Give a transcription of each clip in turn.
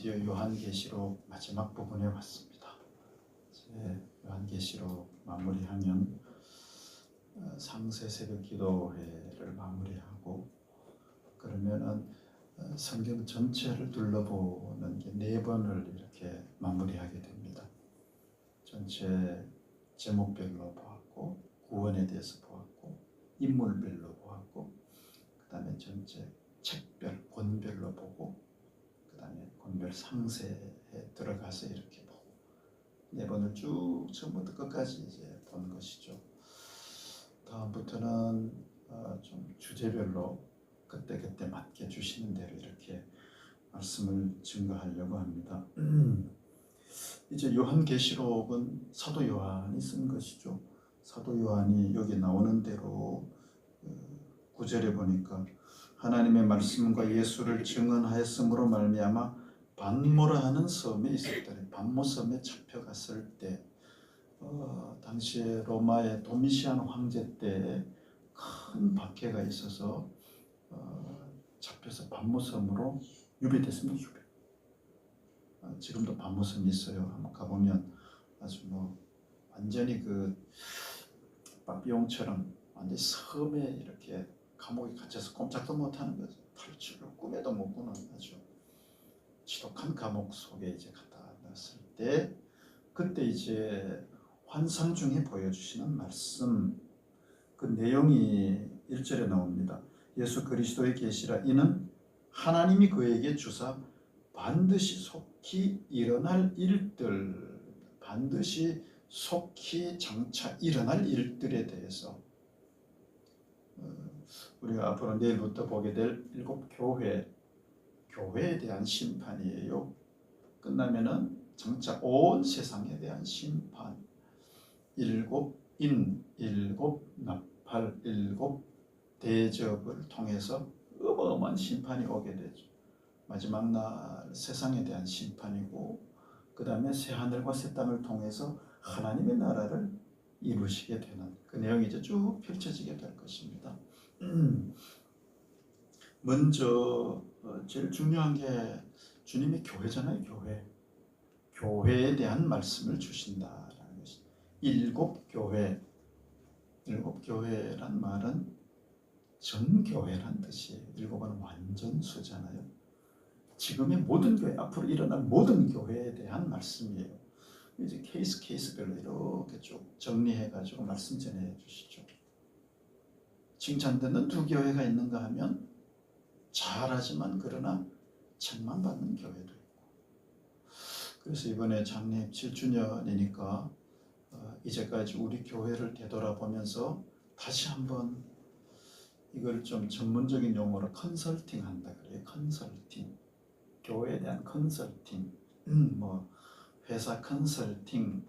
드디어 요한계시록 마지막 부분에 왔습니다. 이제 요한계시록 마무리하면 상세 새벽 기도회를 마무리하고 그러면은 성경 전체를 둘러보는 게 4번을 이렇게 마무리하게 됩니다. 전체 제목별로 보았고 구원에 대해서 보았고 인물별로 보았고 그 다음에 전체 책별, 권별로 보고 그 다음에 권별 상세에 들어가서 이렇게 보고 4번을 쭉 처음부터 끝까지 이제 본 것이죠. 다음부터는 좀 주제별로 그때 맞게 주시는 대로 이렇게 말씀을 증거하려고 합니다. 이제 요한계시록은 사도 요한이 쓴 것이죠. 사도 요한이 여기 나오는 대로 9절에 보니까 하나님의 말씀과 예수를 증언하였으므로 말미암아 반모라 하는 섬에 있었더니 반모 섬에 잡혀갔을 때 당시에 로마의 도미시안 황제 때 큰 박해가 있어서 잡혀서 반모섬으로 유배됐습니다. 지금도 반모섬이 있어요. 한번 가보면 아주 완전히 그 바비용처럼 완전히 섬에 이렇게 감옥에 갇혀서 꼼짝도 못하는 거죠. 탈출을 꿈에도 못 꾸는 아주 지독한 감옥 속에 이제 갖다 놨을 때 그때 이제 환상 중에 보여주시는 말씀 그 내용이 1절에 나옵니다. 예수 그리스도의 계시라 이는 하나님이 그에게 주사 반드시 속히 일어날 일들 반드시 속히 장차 일어날 일들에 대해서 우리가 앞으로 내일부터 보게 될 7 교회에 대한 심판이에요. 끝나면은 장차 온 세상에 대한 심판 7 인, 7 나팔, 7 대접을 통해서 어마어마한 심판이 오게 되죠. 마지막 날 세상에 대한 심판이고 그 다음에 새하늘과 새 땅을 통해서 하나님의 나라를 이루시게 되는 그 내용이 이제 쭉 펼쳐지게 될 것입니다. 먼저 제일 중요한 게 주님의 교회잖아요. 교회에 대한 말씀을 주신다라는 것이 7 교회 7 교회란 말은 전교회란 뜻이에요. 7은 완전수잖아요. 지금의 모든 교회, 앞으로 일어날 모든 교회에 대한 말씀이에요. 이제 케이스별로 이렇게 쭉 정리해가지고 말씀 전해 주시죠. 칭찬 듣는 2 교회가 있는가 하면 잘하지만 그러나 책망받는 교회도 있고. 그래서 이번에 장례 7주년이니까 이제까지 우리 교회를 되돌아보면서 다시 한번 이걸 좀 전문적인 용어로 컨설팅 한다 그래요. 컨설팅. 교회에 대한 컨설팅. 회사 컨설팅,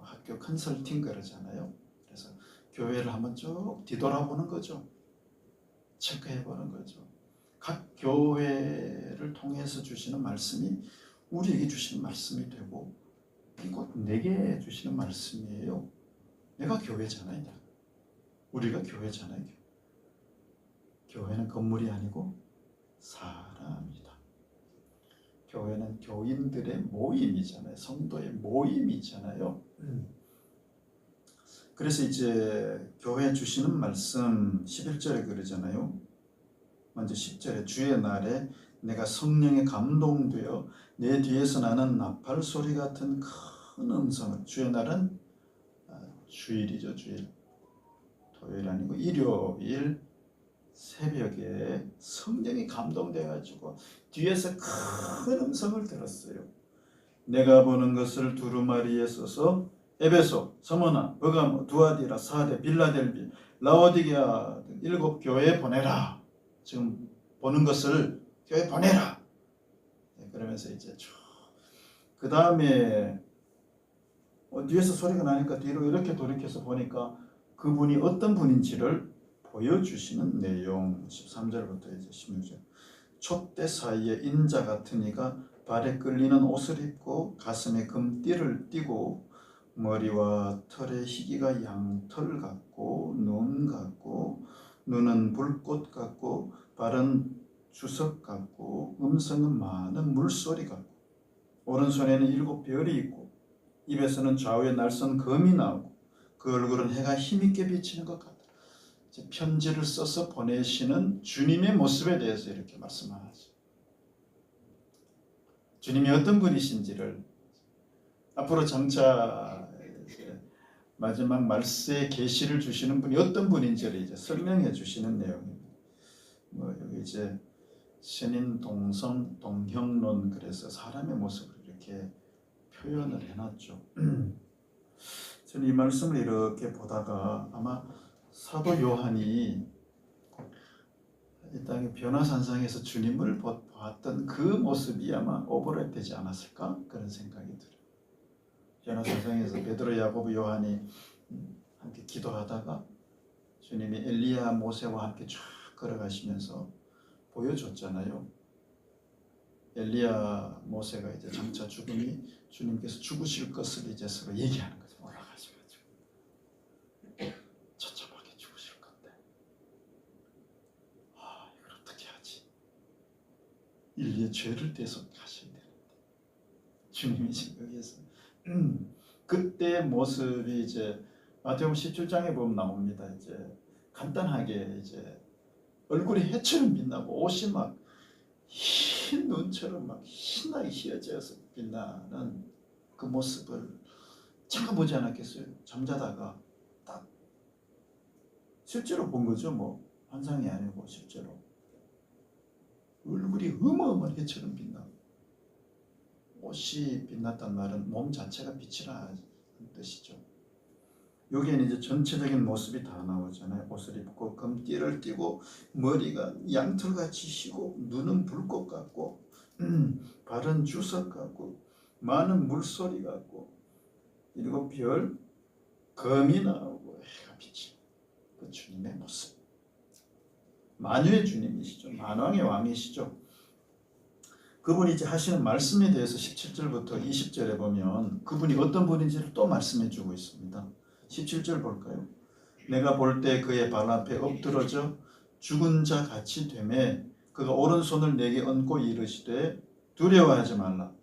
학교 컨설팅 그러잖아요. 그래서 교회를 한번 쭉 뒤돌아보는 거죠. 체크해보는 거죠. 각 교회를 통해서 주시는 말씀이 우리에게 주시는 말씀이 되고 이곳 내게 주시는 말씀이에요. 내가 교회잖아요. 우리가 교회잖아요. 교회는 건물이 아니고 사람이다. 교회는 교인들의 모임이잖아요. 성도의 모임이잖아요. 그래서 이제 교회에 주시는 말씀 11절에 그러잖아요. 먼저 10절에 주의 날에 내가 성령에 감동되어 내 뒤에서 나는 나팔 소리 같은 큰 음성을 주의 날은 주일이죠. 주일. 토요일 아니고 일요일 새벽에 성령이 감동돼가지고 뒤에서 큰 음성을 들었어요. 내가 보는 것을 두루마리에 써서 에베소, 서머나, 버가모, 두아디라, 사데, 빌라델비, 라오디게아 등 7 교회에 보내라. 지금 보는 것을 교회에 보내라. 그러면서 이제 그 다음에 뒤에서 소리가 나니까 뒤로 이렇게 돌이켜서 보니까 그분이 어떤 분인지를 보여주시는 내용 13절부터 이제 16절 촛대 사이에 인자 같은 이가 발에 끌리는 옷을 입고 가슴에 금띠를 띠고 머리와 털에 희기가 양털 같고 눈 같고 눈은 불꽃 같고 발은 주석 같고 음성은 많은 물소리 같고 오른손에는 7별이 있고 입에서는 좌우에 날선 검이 나오고 그 얼굴은 해가 힘있게 비치는 것 같다. 편지를 써서 보내시는 주님의 모습에 대해서 이렇게 말씀하죠. 주님이 어떤 분이신지를 앞으로 장차 마지막 말세의 계시를 주시는 분이 어떤 분인지를 이제 설명해 주시는 내용입니다. 여기 이제 신인 동성 동형론, 그래서 사람의 모습을 이렇게 표현을 해놨죠. 저는 이 말씀을 이렇게 보다가 아마 사도 요한이 이 땅의 변화산상에서 주님을 보았던 그 모습이 아마 오버랩 되지 않았을까, 그런 생각이 들어요. 변화산상에서 베드로, 야고보, 요한이 함께 기도하다가 주님이 엘리야, 모세와 함께 쫙 걸어가시면서 보여줬잖아요. 엘리야, 모세가 이제 장차 죽음이 주님께서 죽으실 것을 이제 서로 얘기하는 거죠. 올라가셔가지고 처참하게 죽으실 건데, 이걸 어떻게 하지? 인류의 죄를 대속하셔야 되는데, 주님이 지금 여기에서 그때의 모습이 이제 마태복음 17장에 보면 나옵니다. 이제 간단하게 이제 얼굴이 해처럼 빛나고 옷이 막 흰 눈처럼 막 신나게 휘어져서 빛나는 그 모습을 잠깐 보지 않았겠어요? 잠자다가 딱 실제로 본 거죠. 뭐 환상이 아니고 실제로 얼굴이 어마어마한 해처럼 빛나고, 옷이 빛났단 말은 몸 자체가 빛이라는 뜻이죠. 여기에는 이제 전체적인 모습이 다 나오잖아요. 옷을 입고 금띠를 띠고 머리가 양털같이 희고 눈은 불꽃 같고 발은 주석 같고 많은 물소리 같고 7별 검이 나오고 해가 비치는 그 주님의 모습. 만유의 주님이시죠. 만왕의 왕이시죠. 그분이 이제 하시는 말씀에 대해서 17절부터 20절에 보면 그분이 어떤 분인지를 또 말씀해 주고 있습니다. 17절 볼까요? 내가 볼 때 그의 발 앞에 엎드러져 죽은 자 같이 되매 그가 오른손을 내게 얹고 이르시되 두려워하지 말라.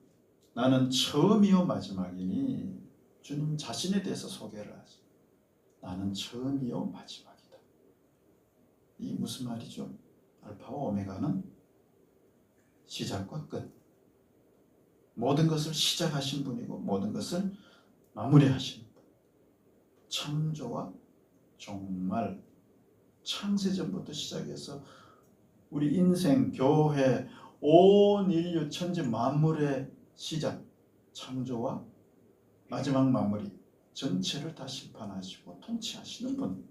나는 처음이요 마지막이니. 주님 자신에 대해서 소개를 하죠. 나는 처음이요 마지막이다. 이 무슨 말이죠? 알파와 오메가는 시작과 끝. 모든 것을 시작하신 분이고 모든 것을 마무리하신 분. 창조와 종말, 창세전부터 시작해서 우리 인생, 교회, 온 인류 천지 만물의 시작, 창조와 마지막 마무리, 전체를 다 심판하시고 통치하시는 분.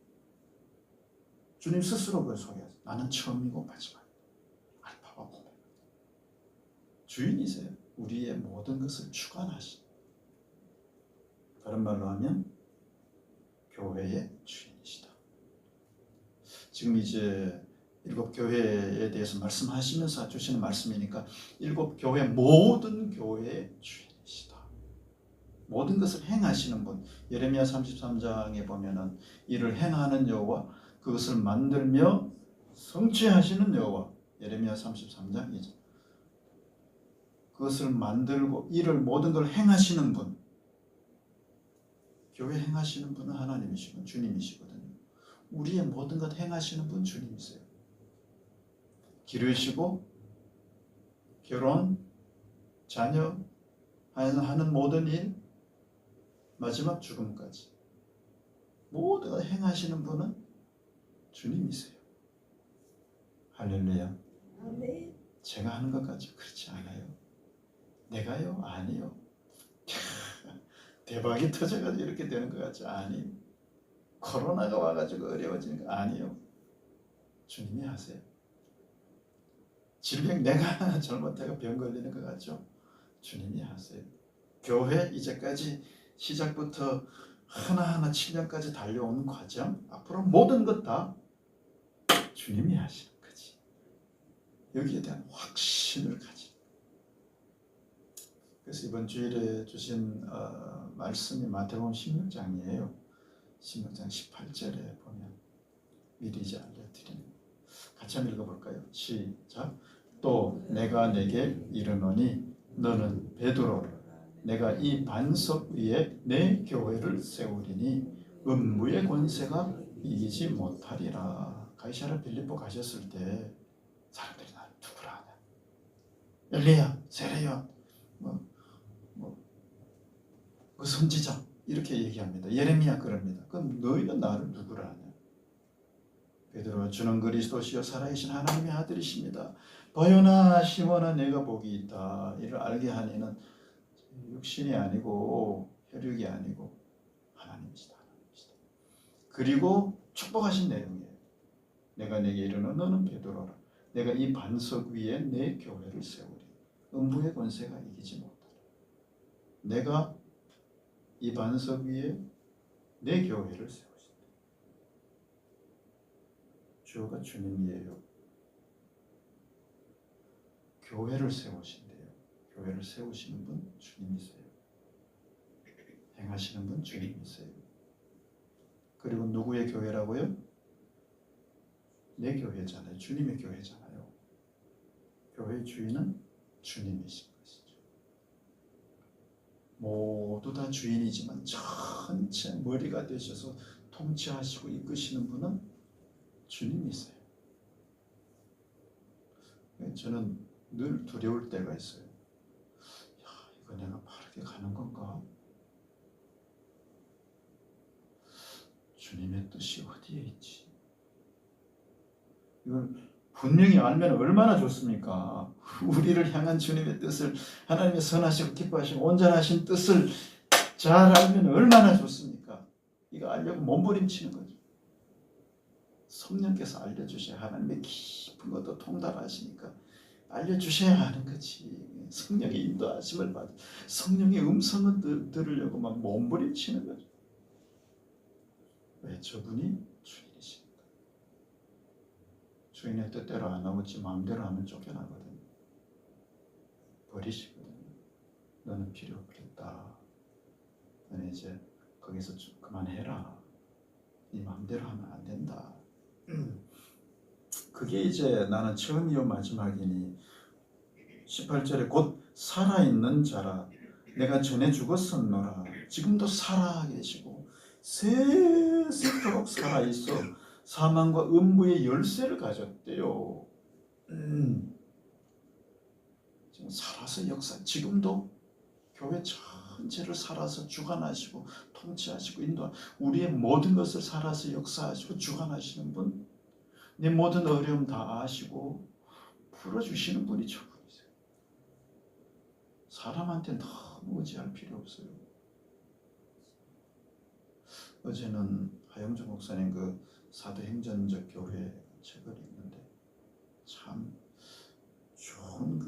주님 스스로 그걸 소개하죠. 나는 처음이고 마지막, 알파와 오메가. 주인이세요. 우리의 모든 것을 주관하신. 다른 말로 하면 교회의 주인이시다. 지금 이제 7교회에 대해서 말씀하시면서 주시는 말씀이니까 7교회, 모든 교회의 주인이시다. 모든 것을 행하시는 분. 예레미야 33장에 보면은 이를 행하는 여호와, 그것을 만들며 성취하시는 여호와. 예레미야 33장 2절. 그것을 만들고 이를 모든 걸 행하시는 분. 교회 행하시는 분은 하나님이시고 주님이시거든요. 우리의 모든 것 행하시는 분 주님이세요. 기르시고 결혼, 자녀 하는 모든 일, 마지막 죽음까지 모든 것 행하시는 분은 주님이세요. 할렐루야. 아멘. 제가 하는 것까지 그렇지 않아요. 내가요? 아니요. 대박이 터져가지고 이렇게 되는 것 같죠? 아니요. 코로나가 와가지고 어려워지는 거 아니요. 주님이 하세요. 질병 내가 잘못해서 병 걸리는 것 같죠? 주님이 하세요. 교회 이제까지 시작부터 하나하나 7년까지 달려온 과정, 앞으로 모든 것 다 주님이 하시는 거지. 여기에 대한 확신을 가지. 그래서 이번 주일에 주신 말씀이 마태복음 16장이에요. 16장 18절에 보면 미리 이제 알려드리는. 같이 한번 읽어볼까요? 시작. 또 내가 내게 이르노니 너는 베드로라. 내가 이 반석 위에 내 교회를 세우리니 음부의 권세가 이기지 못하리라. 가이사랴 빌립보 가셨을 때 사람들이 나 누구라 하냐? 엘리야, 세례야, 그 선지자 이렇게 얘기합니다. 예레미야 그럽니다. 그럼 너희는 나를 누구라 하냐? 베드로가 주는 그리스도시요 살아계신 하나님의 아들이십니다. 바요나 시몬아 내가 복이 있다. 이를 알게 하니는 육신이 아니고 혈육이 아니고 하나님이시다. 그리고 축복하신 내용이에요. 내가 내게 이르노 너는 베드로라. 내가 이 반석 위에 내 교회를 세우리. 음부의 권세가 이기지 못하리라. 내가 이 반석 위에 내 교회를 세우신다. 주어가 주님이에요. 교회를 세우신대요. 교회를 세우시는 분 주님이세요. 행하시는 분 주님이세요. 그리고 누구의 교회라고요? 내 교회잖아요. 주님의 교회잖아요. 교회의 주인은 주님이신 것이죠. 모두 다 주인이지만 전체 머리가 되셔서 통치하시고 이끄시는 분은 주님이세요. 저는 늘 두려울 때가 있어요. 야, 이거 내가 바르게 가는 건가? 주님의 뜻이 어디에 있지? 이걸 분명히 알면 얼마나 좋습니까? 우리를 향한 주님의 뜻을, 하나님의 선하시고 기뻐하시고 온전하신 뜻을 잘 알면 얼마나 좋습니까? 이거 알려고 몸부림치는 거죠. 성령께서 알려주셔야 하나님의 깊은 것도 통달하시니까 알려주셔야 하는 거지. 성령의 인도하심을 받아 성령의 음성을 들으려고 막 몸부림치는 거죠. 왜? 저분이 주인이십니다. 주인의 뜻대로 안 하고 지 마음대로 하면 쫓겨나거든요. 버리시거든요. 너는 필요 없겠다. 너는 이제 거기서 그만해라. 네 마음대로 하면 안 된다. 그게 이제 나는 처음이요 마지막이니 18절에 곧 살아있는 자라 내가 전에 죽었었노라 지금도 살아계시고 세세토록 살아있어 사망과 음부의 열쇠를 가졌대요. 지금 살아서 역사 지금도 교회 전체를 살아서 주관하시고 통치하시고 인도하시고 우리의 모든 것을 살아서 역사하시고 주관하시는 분, 내 모든 어려움 다 아시고 풀어주시는 분이 저분이세요. 사람한테 너무 의지할 필요 없어요. 어제는 하영주 목사님 그 사도행전적 교회 책을 읽는데 참 좋은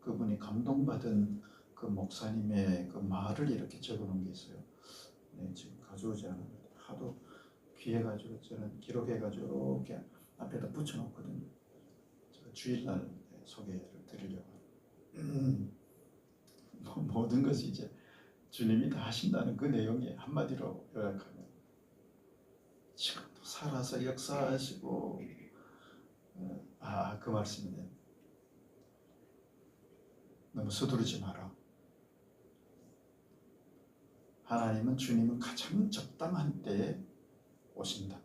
그분이 감동받은 그 목사님의 그 말을 이렇게 적어놓은 게 있어요. 네, 지금 가져오지 않았는데 하도 귀해가지고 저는 기록해가지고 이렇게 앞에다 붙여놓거든요. 제가 주일날 소개를 드리려고. 모든 것이 이제 주님이 다 하신다는 그 내용이 한마디로 요약하면 지금도 살아서 역사하시고 그 말씀이네. 너무 서두르지 마라. 하나님은 주님은 가장 적당한 때에 오신다.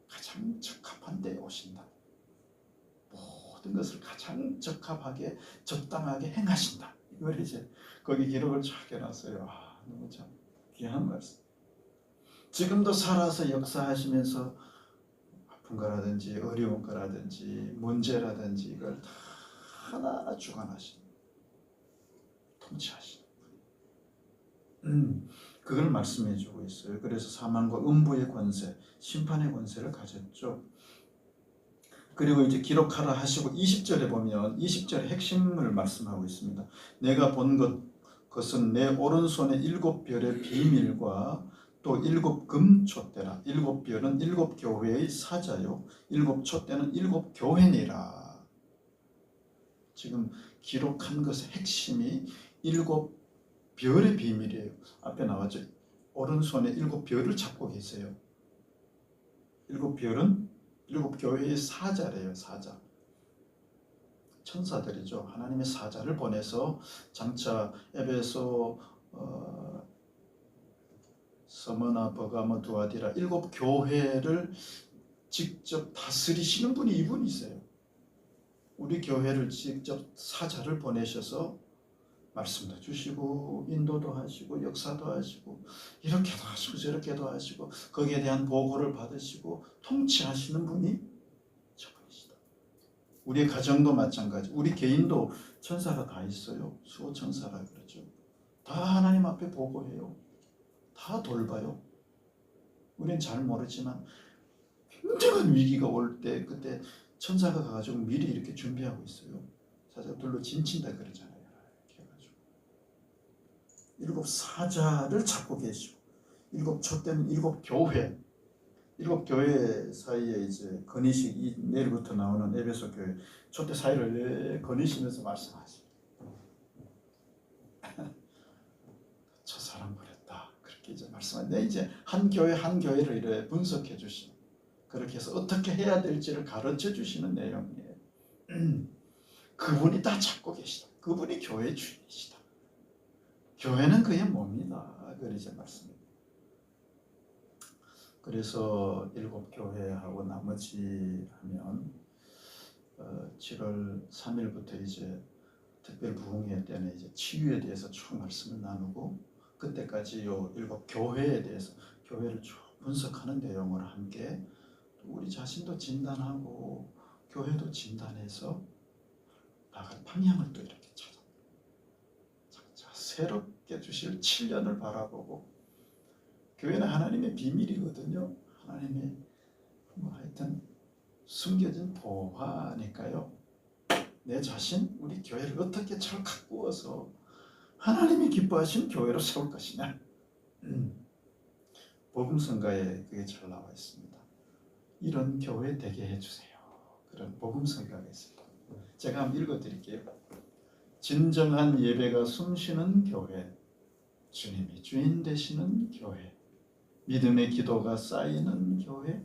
가장 적합한 때에 오신다. 모든 것을 가장 적합하게 적당하게 행하신다. 이걸 이제 거기 기록을 쫙 해놨어요. 너무 참 귀한 말씀. 지금도 살아서 역사하시면서 아픈 거라든지 어려운 거라든지 문제라든지 이걸 다 하나하나 주관하시는 통치하시는 분. 그걸 말씀해 주고 있어요. 그래서 사망과 음부의 권세, 심판의 권세를 가졌죠. 그리고 이제 기록하라 하시고 20절에 보면 20절의 핵심을 말씀하고 있습니다. 내가 본 것은 내 오른손에 7별의 비밀과 또 7금촛대라. 7별은 7교회의 사자요 7촛대는 7교회니라. 지금 기록한 것의 핵심이 7별의 비밀이에요. 앞에 나왔죠. 오른손에 7별을 잡고 계세요. 7별은 7교회의 사자래요. 사자. 천사들이죠. 하나님의 사자를 보내서 장차 에베소, 서머나, 버가모, 두아디라 7 교회를 직접 다스리시는 분이 이분이세요. 우리 교회를 직접 사자를 보내셔서 말씀도 주시고 인도도 하시고 역사도 하시고 이렇게도 하시고 저렇게도 하시고 거기에 대한 보고를 받으시고 통치하시는 분이 저분이시다. 우리의 가정도 마찬가지. 우리 개인도 천사가 다 있어요. 수호 천사라 그러죠. 다 하나님 앞에 보고해요. 다 돌봐요. 우리는 잘 모르지만 굉장한 위기가 올 때 그때 천사가 가가지고 미리 이렇게 준비하고 있어요. 사자들로 진친다 그러잖아요. 이렇게 해가지고 7 사자를 찾고 계시고 7 촛대는 7 교회, 7 교회 사이에 이제 건의식, 내일부터 나오는 에베소 교회 촛대 사이를 건의시면서 말씀하시죠. 저 사람 그랬다. 그렇게 이제 말씀하는데 이제 한 교회 한 교회를 이렇게 분석해 주시는, 그렇게 해서 어떻게 해야 될지를 가르쳐 주시는 내용이에요. 그분이 다 찾고 계시다. 그분이 교회 주인이시다. 교회는 그의 몸이다. 그러죠 말씀입니다. 그래서 7 교회하고 나머지 하면 7월 3일부터 이제 특별 부흥회 때는 이제 치유에 대해서 쭉 말씀을 나누고 그때까지 요 7 교회에 대해서 교회를 쭉 분석하는 내용을 함께 우리 자신도 진단하고 교회도 진단해서 나갈 방향을 또 이렇게 찾아 새롭게 주실 7년을 바라보고, 교회는 하나님의 비밀이거든요. 하나님의 하여튼 숨겨진 보화니까요. 내 자신, 우리 교회를 어떻게 잘 가꾸어서 하나님이 기뻐하시는 교회로 세울 것이냐. 복음성가에 그게 잘 나와 있습니다. 이런 교회 되게 해주세요. 그런 복음성가가 있습니다. 제가 한번 읽어드릴게요. 진정한 예배가 숨쉬는 교회, 주님이 주인 되시는 교회, 믿음의 기도가 쌓이는 교회,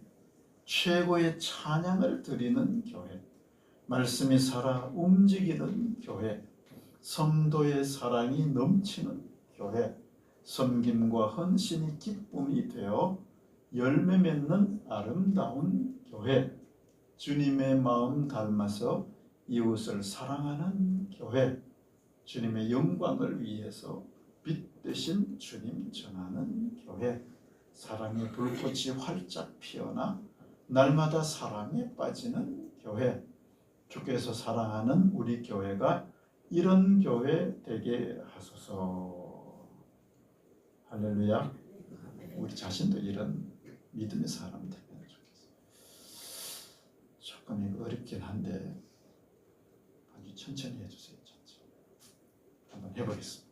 최고의 찬양을 드리는 교회, 말씀이 살아 움직이는 교회, 성도의 사랑이 넘치는 교회, 섬김과 헌신이 기쁨이 되어 열매 맺는 아름다운 교회, 주님의 마음 닮아서 이웃을 사랑하는 교회, 주님의 영광을 위해서 빛 되신 주님 전하는 교회, 사랑의 불꽃이 활짝 피어나 날마다 사랑에 빠지는 교회, 주께서 사랑하는 우리 교회가 이런 교회 되게 하소서. 할렐루야. 우리 자신도 이런 믿음의 사람 되면 좋겠어요. 조금 어렵긴 한데 아주 천천히 해주세요. 천천히. 한번 해보겠습니다.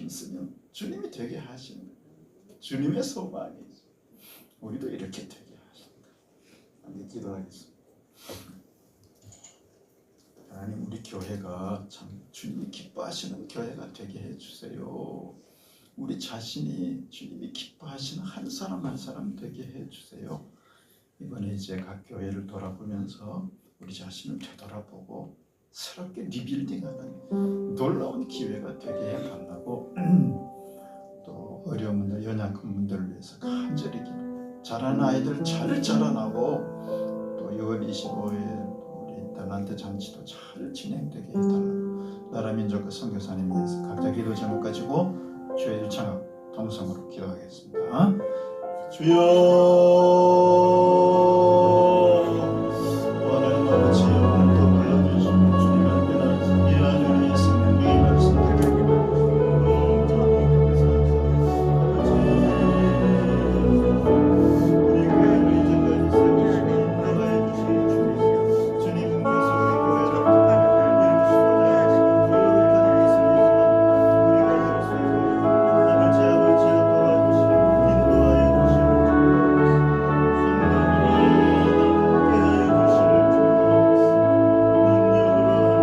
힘쓰면 주님이 되게 하시는 거예요. 주님의 소망이죠. 우리도 이렇게 되게 하신다. 함께 기도하겠습니다. 하나님, 우리 교회가 참 주님이 기뻐하시는 교회가 되게 해주세요. 우리 자신이 주님이 기뻐하시는 한 사람 한 사람 되게 해주세요. 이번에 이제 각 교회를 돌아보면서 우리 자신을 되돌아보고 새롭게 리빌딩하는 놀라운 기회가 되게 해달라고 또 어려운 분들, 연약한 분들을 위해서 간절히 기도. 자라는 아이들 잘 자라나고 또 6월 25일 우리 달란트 잔치도 잘 진행되게 해달라고 나라 민족과 선교사님 위해서 각자 기도 제목 가지고 주의 일창합 동성으로 기도하겠습니다. 주여